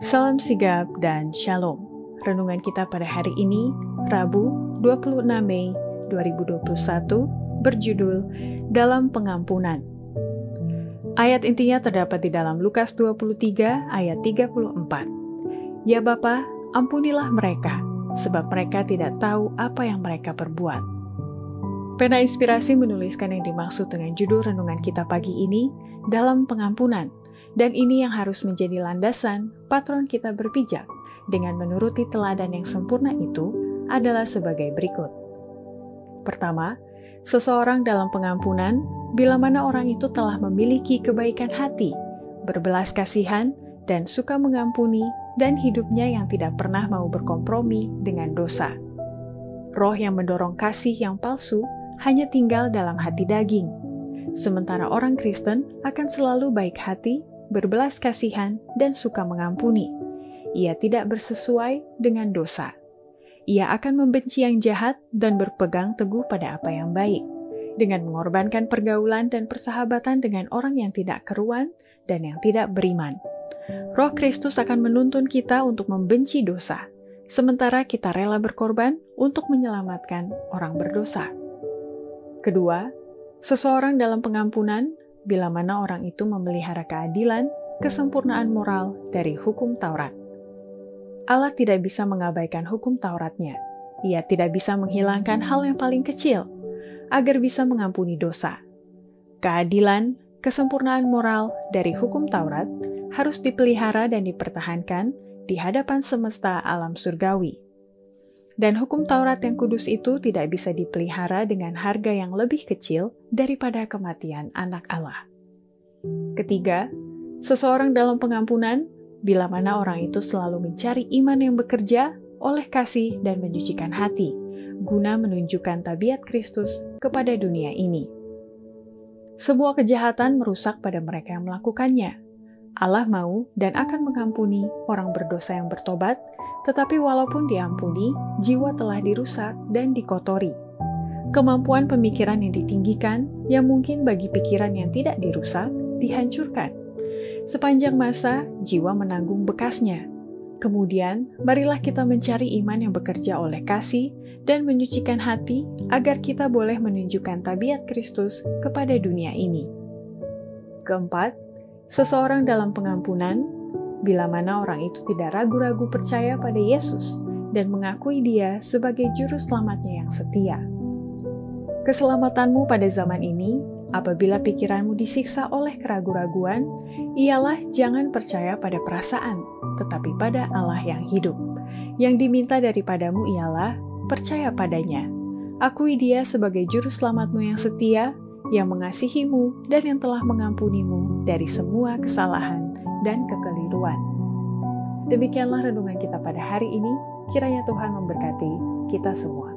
Salam sigap dan shalom. Renungan kita pada hari ini, Rabu 26 Mei 2021, berjudul Dalam Pengampunan. Ayat intinya terdapat di dalam Lukas 23 ayat 34. Ya Bapa, ampunilah mereka, sebab mereka tidak tahu apa yang mereka perbuat. Pena Inspirasi menuliskan yang dimaksud dengan judul renungan kita pagi ini, Dalam Pengampunan. Dan ini yang harus menjadi landasan patron kita berpijak dengan menuruti teladan yang sempurna itu adalah sebagai berikut. Pertama, seseorang dalam pengampunan bila mana orang itu telah memiliki kebaikan hati, berbelas kasihan, dan suka mengampuni, dan hidupnya yang tidak pernah mau berkompromi dengan dosa. Roh yang mendorong kasih yang palsu hanya tinggal dalam hati daging, sementara orang Kristen akan selalu baik hati, berbelas kasihan, dan suka mengampuni. Ia tidak bersesuai dengan dosa. Ia akan membenci yang jahat dan berpegang teguh pada apa yang baik, dengan mengorbankan pergaulan dan persahabatan dengan orang yang tidak keruan dan yang tidak beriman. Roh Kristus akan menuntun kita untuk membenci dosa, sementara kita rela berkorban untuk menyelamatkan orang berdosa. Kedua, seseorang dalam pengampunan bila mana orang itu memelihara keadilan, kesempurnaan moral dari hukum Taurat. Allah tidak bisa mengabaikan hukum Tauratnya. Ia tidak bisa menghilangkan hal yang paling kecil, agar bisa mengampuni dosa. Keadilan, kesempurnaan moral dari hukum Taurat harus dipelihara dan dipertahankan di hadapan semesta alam surgawi. Dan hukum Taurat yang kudus itu tidak bisa dipelihara dengan harga yang lebih kecil daripada kematian anak Allah. Ketiga, seseorang dalam pengampunan, bila mana orang itu selalu mencari iman yang bekerja oleh kasih dan menyucikan hati, guna menunjukkan tabiat Kristus kepada dunia ini. Sebuah kejahatan merusak pada mereka yang melakukannya. Allah mau dan akan mengampuni orang berdosa yang bertobat, tetapi walaupun diampuni, jiwa telah dirusak dan dikotori. Kemampuan pemikiran yang ditinggikan, yang mungkin bagi pikiran yang tidak dirusak, dihancurkan. Sepanjang masa, jiwa menanggung bekasnya. Kemudian, marilah kita mencari iman yang bekerja oleh kasih dan menyucikan hati, agar kita boleh menunjukkan tabiat Kristus kepada dunia ini. Keempat, seseorang dalam pengampunan, bila mana orang itu tidak ragu-ragu percaya pada Yesus dan mengakui Dia sebagai juru selamatnya yang setia. Keselamatanmu pada zaman ini, apabila pikiranmu disiksa oleh keraguan-raguan, ialah jangan percaya pada perasaan, tetapi pada Allah yang hidup. Yang diminta daripadamu ialah percaya padanya. Akui Dia sebagai juru selamatmu yang setia, yang mengasihimu dan yang telah mengampunimu dari semua kesalahan dan kekeliruan. Demikianlah renungan kita pada hari ini. Kiranya Tuhan memberkati kita semua.